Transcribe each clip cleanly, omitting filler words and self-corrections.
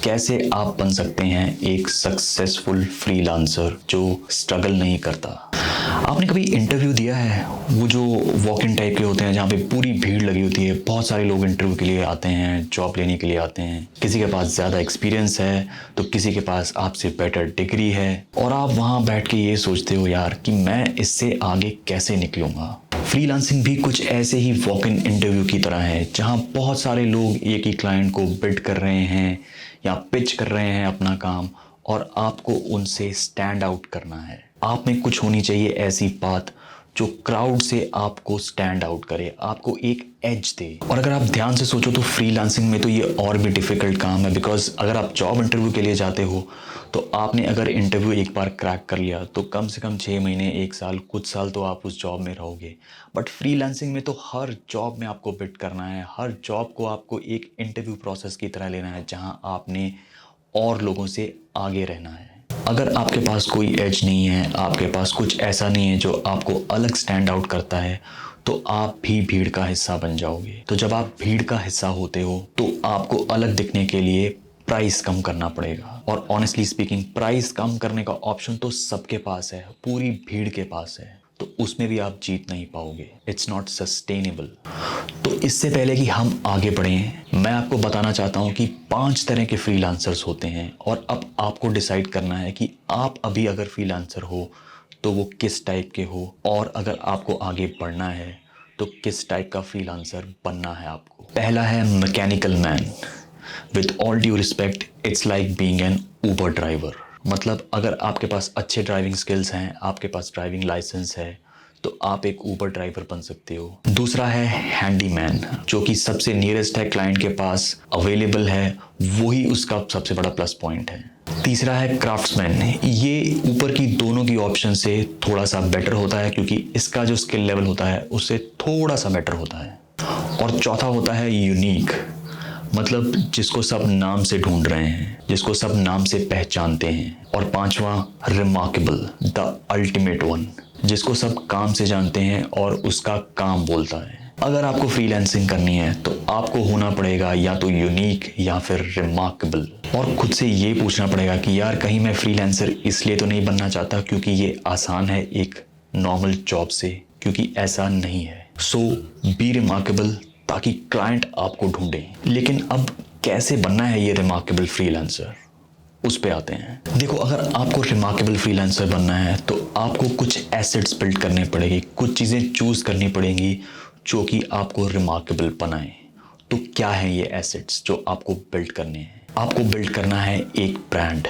कैसे आप बन सकते हैं एक सक्सेसफुल फ्रीलांसर जो स्ट्रगल नहीं करता। आपने कभी इंटरव्यू दिया है, वो जो वॉक इन टाइप के होते हैं जहाँ पे पूरी भीड़ लगी होती है, बहुत सारे लोग इंटरव्यू के लिए आते हैं, जॉब लेने के लिए आते हैं, किसी के पास ज़्यादा एक्सपीरियंस है तो किसी के पास आपसे बेटर डिग्री है, और आप वहाँ बैठ के ये सोचते हो यार कि मैं इससे आगे कैसे निकलूँगा। फ्रीलांसिंग भी कुछ ऐसे ही वॉक इन इंटरव्यू की तरह है जहाँ बहुत सारे लोग एक ही क्लाइंट को बिड कर रहे हैं या पिच कर रहे हैं अपना काम, और आपको उनसे स्टैंड आउट करना है। आप में कुछ होनी चाहिए ऐसी बात जो क्राउड से आपको स्टैंड आउट करे, आपको एक एज दे। और अगर आप ध्यान से सोचो तो फ्रीलांसिंग में तो ये और भी डिफ़िकल्ट काम है, बिकॉज अगर आप जॉब इंटरव्यू के लिए जाते हो तो आपने अगर इंटरव्यू एक बार क्रैक कर लिया तो कम से कम 6 महीने, 1 साल, कुछ साल तो आप उस जॉब में रहोगे। बट फ्रीलांसिंग में तो हर जॉब में आपको बिड करना है, हर जॉब को आपको एक इंटरव्यू प्रोसेस की तरह लेना है जहाँ आपने और लोगों से आगे रहना है। अगर आपके पास कोई एज नहीं है, आपके पास कुछ ऐसा नहीं है जो आपको अलग स्टैंड आउट करता है, तो आप भी भीड़ का हिस्सा बन जाओगे। तो जब आप भीड़ का हिस्सा होते हो तो आपको अलग दिखने के लिए प्राइस कम करना पड़ेगा। और ऑनेस्टली स्पीकिंग, प्राइस कम करने का ऑप्शन तो सबके पास है, पूरी भीड़ के पास है, तो उसमें भी आप जीत नहीं पाओगे। It's not sustainable. तो इससे पहले कि हम आगे बढ़ें, मैं आपको बताना चाहता हूं कि 5 तरह के फ्रीलांसर्स होते हैं, और अब आपको डिसाइड करना है कि आप अभी अगर फ्रीलांसर हो तो वो किस टाइप के हो, और अगर आपको आगे बढ़ना है तो किस टाइप का फ्रीलांसर बनना है आपको। पहला है mechanical man. With all due respect, it's like being an Uber driver. मतलब अगर आपके पास अच्छे ड्राइविंग स्किल्स हैं, आपके पास ड्राइविंग लाइसेंस है, तो आप एक ऊबर ड्राइवर बन सकते हो। दूसरा है हैंडीमैन, जो कि सबसे नियरेस्ट है, क्लाइंट के पास अवेलेबल है, वही उसका सबसे बड़ा प्लस पॉइंट है। तीसरा है क्राफ्ट्समैन। ये ऊपर की दोनों की ऑप्शन से थोड़ा सा बेटर होता है क्योंकि इसका जो स्किल लेवल होता है उससे थोड़ा सा बेटर होता है। और चौथा होता है यूनिक, मतलब जिसको सब नाम से ढूंढ रहे हैं, जिसको सब नाम से पहचानते हैं। और पांचवा रिमार्केबल, द अल्टीमेट वन, जिसको सब काम से जानते हैं और उसका काम बोलता है। अगर आपको फ्रीलांसिंग करनी है तो आपको होना पड़ेगा या तो यूनिक या फिर रिमार्केबल, और खुद से ये पूछना पड़ेगा कि यार कहीं मैं फ्रीलांसर इसलिए तो नहीं बनना चाहता क्योंकि ये आसान है एक नॉर्मल जॉब से, क्योंकि ऐसा नहीं है। सो बी रिमार्केबल ताकि क्लाइंट आपको ढूंढे। लेकिन अब कैसे बनना है ये रिमार्केबल फ्रीलांसर, उस पे आते हैं। देखो, अगर आपको रिमार्केबल फ्रीलांसर बनना है तो आपको कुछ एसेट्स बिल्ड करने पड़ेंगे, कुछ चीज़ें चूज़ करनी पड़ेंगी जो कि आपको रिमार्केबल बनाए। तो क्या है ये एसेट्स जो आपको बिल्ड करने हैं? आपको बिल्ड करना है एक ब्रांड।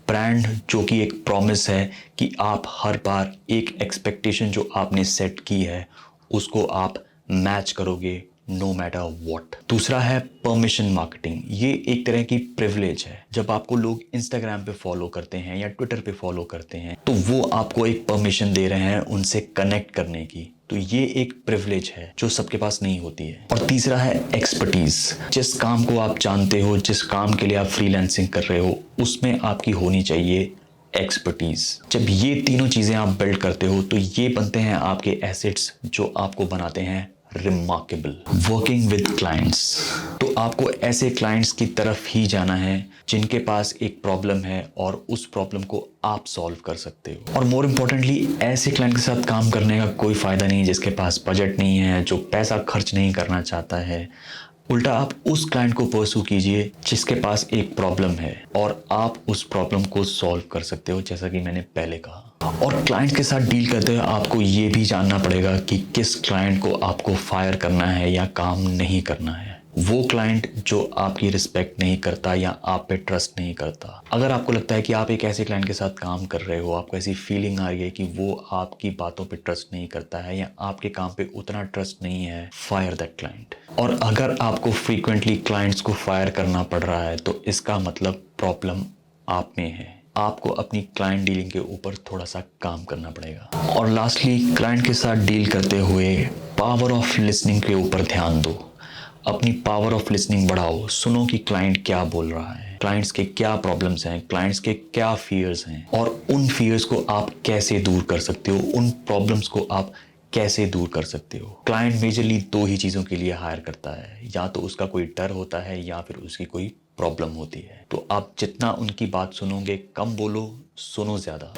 ब्रांड जो कि एक प्रॉमिस है कि आप हर बार एक एक्सपेक्टेशन जो आपने सेट की है उसको आप मैच करोगे नो मैटर व्हाट। दूसरा है परमिशन मार्केटिंग। ये एक तरह की प्रिविलेज है। जब आपको लोग इंस्टाग्राम पे फॉलो करते हैं या ट्विटर पे फॉलो करते हैं तो वो आपको एक परमिशन दे रहे हैं उनसे कनेक्ट करने की। तो ये एक प्रिविलेज है जो सबके पास नहीं होती है। और तीसरा है एक्सपर्टीज। जिस काम को आप जानते हो, जिस काम के लिए आप फ्रीलांसिंग कर रहे हो, उसमें आपकी होनी चाहिए एक्सपर्टीज। जब ये तीनों चीजें आप बिल्ड करते हो तो ये बनते हैं आपके एसेट्स जो आपको बनाते हैं रिमार्केबल। वर्किंग विद क्लाइंट्स, तो आपको ऐसे क्लाइंट्स की तरफ ही जाना है जिनके पास एक प्रॉब्लम है और उस प्रॉब्लम को आप सॉल्व कर सकते हो। और मोर इम्पोर्टेंटली, ऐसे क्लाइंट के साथ काम करने का कोई फायदा नहीं है जिसके पास बजट नहीं है, जो पैसा खर्च नहीं करना चाहता है। उल्टा आप उस क्लाइंट को परस्यू कीजिए जिसके पास एक प्रॉब्लम है और आप उस प्रॉब्लम को सॉल्व कर सकते हो, जैसा कि मैंने पहले कहा। और क्लाइंट के साथ डील करते हुए आपको ये भी जानना पड़ेगा कि किस क्लाइंट को आपको फायर करना है या काम नहीं करना है। वो क्लाइंट जो आपकी रिस्पेक्ट नहीं करता या आप पे ट्रस्ट नहीं करता। अगर आपको लगता है कि आप एक ऐसे क्लाइंट के साथ काम कर रहे हो, आपको ऐसी फीलिंग आ रही है कि वो आपकी बातों पे ट्रस्ट नहीं करता है या आपके काम पे उतना ट्रस्ट नहीं है, फायर दैट क्लाइंट। और अगर आपको फ्रीक्वेंटली क्लाइंट्स को फायर करना पड़ रहा है तो इसका मतलब प्रॉब्लम आप में है। आपको अपनी क्लाइंट डीलिंग के ऊपर थोड़ा सा काम करना पड़ेगा। और लास्टली, क्लाइंट के साथ डील करते हुए पावर ऑफ लिसनिंग के ऊपर ध्यान दो। अपनी पावर ऑफ लिसनिंग बढ़ाओ। सुनो कि क्लाइंट क्या बोल रहा है, क्लाइंट्स के क्या प्रॉब्लम्स हैं, क्लाइंट्स के क्या फियर्स हैं, और उन फियर्स को आप कैसे दूर कर सकते हो, उन प्रॉब्लम्स को आप कैसे दूर कर सकते हो। क्लाइंट मेजरली 2 ही चीज़ों के लिए हायर करता है, या तो उसका कोई डर होता है या फिर उसकी कोई प्रॉब्लम होती है। तो आप जितना उनकी बात सुनोगे, कम बोलो, सुनो ज़्यादा।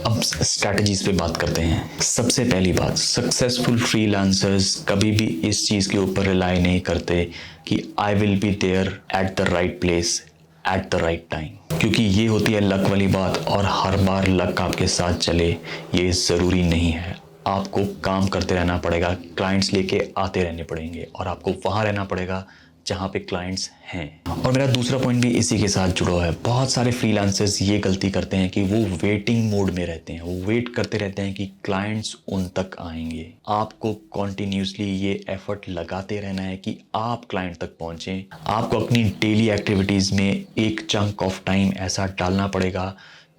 अब स्ट्रैटेजीज पे बात करते हैं। सबसे पहली बात, सक्सेसफुल फ्रीलांसर्स कभी भी इस चीज़ के ऊपर रिलाई नहीं करते कि I will be there at the right place at the right time, क्योंकि ये होती है लक वाली बात, और हर बार लक आपके साथ चले ये ज़रूरी नहीं है। आपको काम करते रहना पड़ेगा, क्लाइंट्स लेके आते रहने पड़ेंगे, और आपको वहाँ रहना पड़ेगा जहाँ पे क्लाइंट्स हैं। और मेरा दूसरा पॉइंट भी इसी के साथ जुड़ा है। बहुत सारे फ्रीलांसर्स ये गलती करते हैं कि वो वेटिंग मोड में रहते हैं, वो वेट करते रहते हैं कि क्लाइंट्स उन तक आएंगे। आपको कॉन्टिन्यूसली ये एफर्ट लगाते रहना है कि आप क्लाइंट तक पहुँचें। आपको अपनी डेली एक्टिविटीज़ में एक चंक ऑफ टाइम ऐसा डालना पड़ेगा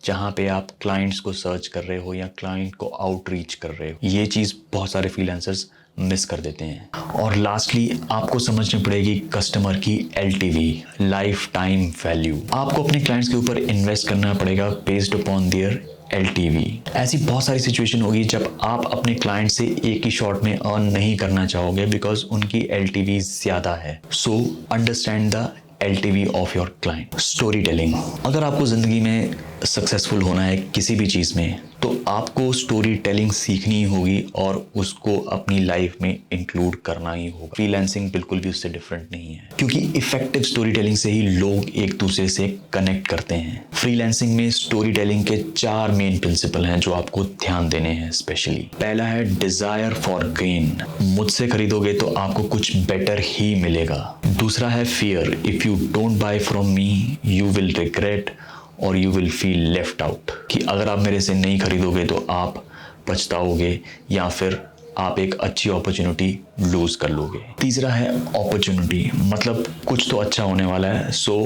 जहाँ पे आप क्लाइंट्स को सर्च कर रहे हो या क्लाइंट को आउटरीच कर रहे हो। ये चीज़ बहुत सारे फ्रीलांसर्स मिस कर देते हैं। और लास्टली आपको समझनी पड़ेगी कस्टमर की LTV, लाइफ टाइम वैल्यू। आपको अपने क्लाइंट्स के ऊपर इन्वेस्ट करना पड़ेगा बेस्ड अपॉन देयर LTV। ऐसी बहुत सारी सिचुएशन होगी जब आप अपने क्लाइंट से एक ही शॉट में अर्न नहीं करना चाहोगे बिकॉज उनकी LTV ज़्यादा है। So understand the LTV of your client. Story telling, अगर आपको ज़िंदगी में सक्सेसफुल होना है किसी भी चीज़ में, तो आपको स्टोरी टेलिंग सीखनी होगी और उसको अपनी लाइफ में इंक्लूड करना ही होगा। फ्रीलांसिंग बिल्कुल भी उससे डिफरेंट नहीं है, क्योंकि इफेक्टिव स्टोरी टेलिंग से ही लोग एक दूसरे से कनेक्ट करते हैं। फ्रीलांसिंग में स्टोरी टेलिंग के 4 मेन प्रिंसिपल हैं जो आपको ध्यान देने हैं स्पेशली। पहला है डिजायर फॉर गेन, मुझसे खरीदोगे तो आपको कुछ बेटर ही मिलेगा। दूसरा है fear, if you don't buy from me you will regret और you will feel left out, कि अगर आप मेरे से नहीं खरीदोगे तो आप पछताओगे या फिर आप एक अच्छी अपॉर्चुनिटी लूज कर लोगे। तीसरा है अपॉर्चुनिटी, मतलब कुछ तो अच्छा होने वाला है, सो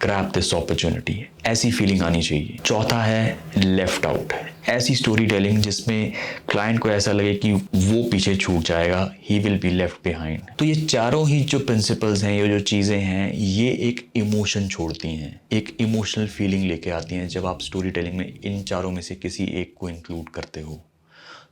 ग्रैब दिस अपॉर्चुनिटी, ऐसी फीलिंग आनी चाहिए। चौथा है लेफ्ट आउट, ऐसी स्टोरी टेलिंग जिसमें क्लाइंट को ऐसा लगे कि वो पीछे छूट जाएगा, he will be left behind. तो ये चारों ही जो प्रिंसिपल्स हैं, ये जो चीज़ें हैं, ये एक इमोशन छोड़ती हैं, एक इमोशनल फीलिंग लेके आती हैं जब आप स्टोरी टेलिंग में इन चारों में से किसी एक को इंक्लूड करते हो।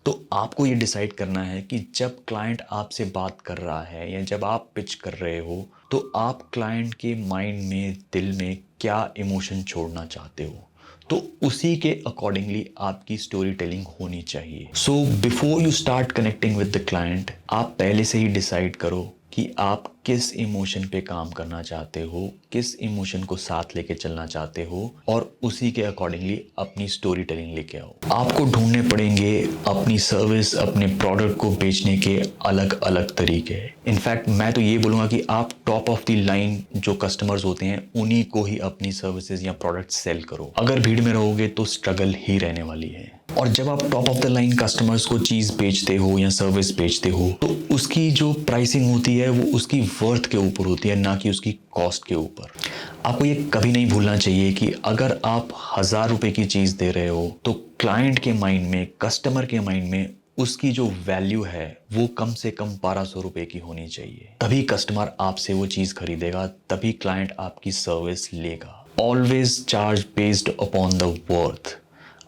तो आपको ये डिसाइड करना है कि जब क्लाइंट आपसे बात कर रहा है या जब आप पिच कर रहे हो, तो आप क्लाइंट के माइंड में, दिल में क्या इमोशन छोड़ना चाहते हो, तो उसी के अकॉर्डिंगली आपकी स्टोरी टेलिंग होनी चाहिए। So before you start connecting with the client, आप पहले से ही डिसाइड करो कि आप किस इमोशन पे काम करना चाहते हो, किस इमोशन को साथ लेके चलना चाहते हो, और उसी के अकॉर्डिंगली अपनी स्टोरी टेलिंग लेके आओ। आपको ढूंढने पड़ेंगे अपनी सर्विस, अपने प्रोडक्ट को बेचने के अलग अलग तरीके। इनफैक्ट मैं तो ये बोलूँगा कि आप टॉप ऑफ द लाइन जो कस्टमर्स होते हैं उन्हीं को ही अपनी सर्विसेज या प्रोडक्ट सेल करो। अगर भीड़ में रहोगे तो स्ट्रगल ही रहने वाली है। और जब आप top of the line customers को चीज़ बेचते हो या सर्विस बेचते हो, तो उसकी जो प्राइसिंग होती है वो उसकी वर्थ के ऊपर होती है, ना कि उसकी कॉस्ट के ऊपर। आपको ये कभी नहीं भूलना चाहिए कि अगर आप 1000 रुपए की चीज़ दे रहे हो, तो क्लाइंट के माइंड में, कस्टमर के माइंड में उसकी जो वैल्यू है वो कम से कम 1200 रुपए की होनी चाहिए। तभी कस्टमर आपसे वो चीज़ खरीदेगा, तभी क्लाइंट आपकी सर्विस लेगा। Always charge based upon the worth.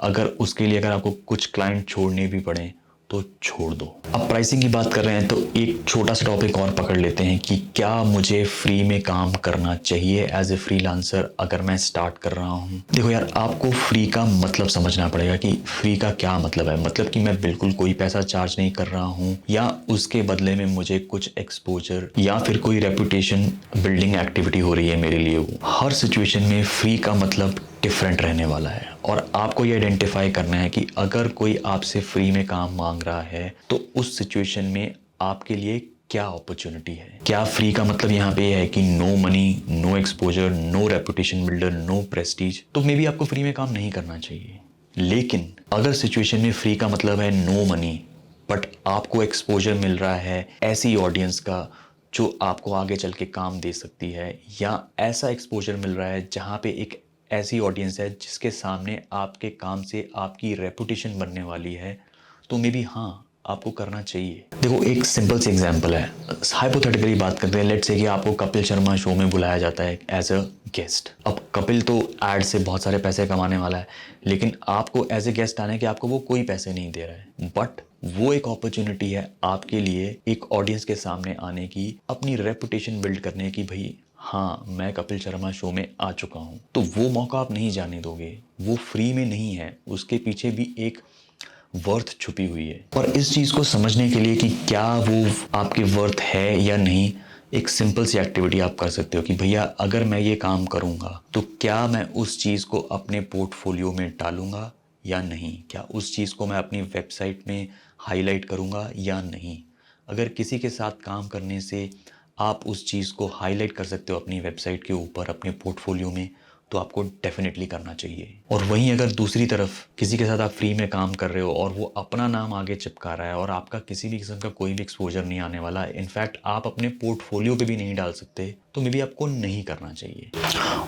अगर उसके लिए अगर आपको कुछ क्लाइंट छोड़ने भी पड़े तो छोड़ दो। अब प्राइसिंग की बात कर रहे हैं तो एक छोटा सा टॉपिक और पकड़ लेते हैं कि क्या मुझे फ्री में काम करना चाहिए एज ए फ्रीलांसर अगर मैं स्टार्ट कर रहा हूँ। देखो यार, आपको फ्री का मतलब समझना पड़ेगा कि फ्री का क्या मतलब है। मतलब कि मैं बिल्कुल कोई पैसा चार्ज नहीं कर रहा हूँ, या उसके बदले में मुझे कुछ एक्सपोजर या फिर कोई रेपुटेशन बिल्डिंग एक्टिविटी हो रही है मेरे लिए। वो हर सिचुएशन में फ्री का मतलब डिफरेंट रहने वाला है, और आपको ये आइडेंटिफाई करना है कि अगर कोई आपसे फ्री में काम मांग रहा है तो उस सिचुएशन में आपके लिए क्या अपॉर्चुनिटी है। क्या फ्री का मतलब यहाँ पे है कि no money, no exposure, no reputation builder, no prestige, तो मे बी आपको फ्री में काम नहीं करना चाहिए। लेकिन अगर सिचुएशन में फ्री का मतलब है नो मनी बट आपको एक्सपोजर मिल रहा है ऐसी ऑडियंस का जो आपको आगे चल के काम दे सकती है, या ऐसा एक्सपोजर मिल रहा है जहाँ पे एक ऐसी ऑडियंस है जिसके सामने आपके काम से आपकी रेपुटेशन बनने वाली है, तो मे बी हाँ आपको करना चाहिए। देखो एक सिंपल सी एग्जांपल है, हाइपोथेटिकली बात करते हैं। लेट्स से कि आपको कपिल शर्मा शो में बुलाया जाता है एज अ गेस्ट। अब कपिल तो एड से बहुत सारे पैसे कमाने वाला है, लेकिन आपको एज ए गेस्ट आने के आपको वो कोई पैसे नहीं दे रहा है, बट वो एक अपॉर्चुनिटी है आपके लिए एक ऑडियंस के सामने आने की, अपनी रेपुटेशन बिल्ड करने की। भाई हाँ, मैं कपिल शर्मा शो में आ चुका हूँ, तो वो मौका आप नहीं जाने दोगे। वो फ्री में नहीं है, उसके पीछे भी एक वर्थ छुपी हुई है। और इस चीज़ को समझने के लिए कि क्या वो आपके वर्थ है या नहीं, एक सिंपल सी एक्टिविटी आप कर सकते हो कि भैया अगर मैं ये काम करूँगा तो क्या मैं उस चीज़ को अपने पोर्टफोलियो में डालूँगा या नहीं, क्या उस चीज़ को मैं अपनी वेबसाइट में हाईलाइट करूँगा या नहीं। अगर किसी के साथ काम करने से आप उस चीज़ को हाईलाइट कर सकते हो अपनी वेबसाइट के ऊपर, अपने पोर्टफोलियो में, तो आपको डेफिनेटली करना चाहिए। और वहीं अगर दूसरी तरफ किसी के साथ आप फ्री में काम कर रहे हो और वो अपना नाम आगे चिपका रहा है और आपका किसी भी किस्म का कोई भी एक्सपोजर नहीं आने वाला, इनफैक्ट आप अपने पोर्टफोलियो पे भी नहीं डाल सकते, तो मे बी आपको नहीं करना चाहिए।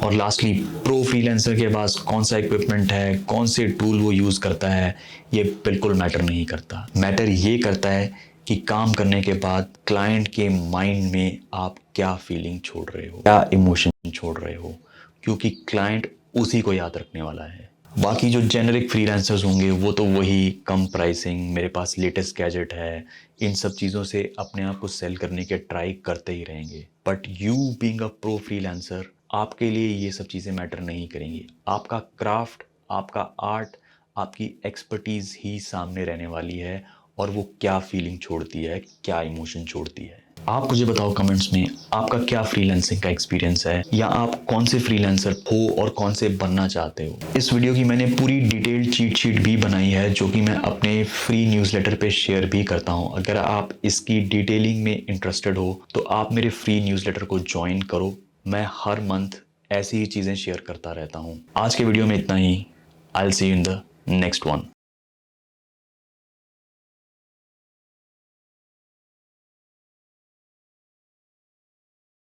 और लास्टली, प्रो फ्रीलांसर के पास कौन सा इक्विपमेंट है, कौन से टूल वो यूज़ करता है, ये बिल्कुल मैटर नहीं करता। मैटर ये करता है कि काम करने के बाद क्लाइंट के माइंड में आप क्या फीलिंग छोड़ रहे हो, क्या इमोशन छोड़ रहे हो, क्योंकि क्लाइंट उसी को याद रखने वाला है। बाकी जो जेनरिक फ्रीलांसर्स होंगे वो तो वही कम प्राइसिंग, मेरे पास लेटेस्ट गैजेट है, इन सब चीज़ों से अपने आप को सेल करने के ट्राई करते ही रहेंगे। But you being a pro freelancer, आपके लिए ये सब चीज़ें मैटर नहीं करेंगी। आपका क्राफ्ट, आपका आर्ट, आपकी एक्सपर्टीज़ ही सामने रहने वाली है और वो क्या फीलिंग छोड़ती है, क्या इमोशन छोड़ती है। आप मुझे बताओ कमेंट्स में आपका क्या फ्रीलांसिंग का एक्सपीरियंस है, या आप कौन से फ्रीलांसर हो और कौन से बनना चाहते हो। इस वीडियो की मैंने पूरी डिटेल्ड चीट शीट भी बनाई है जो कि मैं अपने फ्री न्यूज़लेटर पे शेयर भी करता हूं। अगर आप इसकी डिटेलिंग में इंटरेस्टेड हो तो आप मेरे फ्री न्यूज़लेटर को ज्वाइन करो। मैं हर मंथ ऐसी ही चीज़ें शेयर करता रहता हूँ। आज के वीडियो में इतना ही। I will see you in the next one.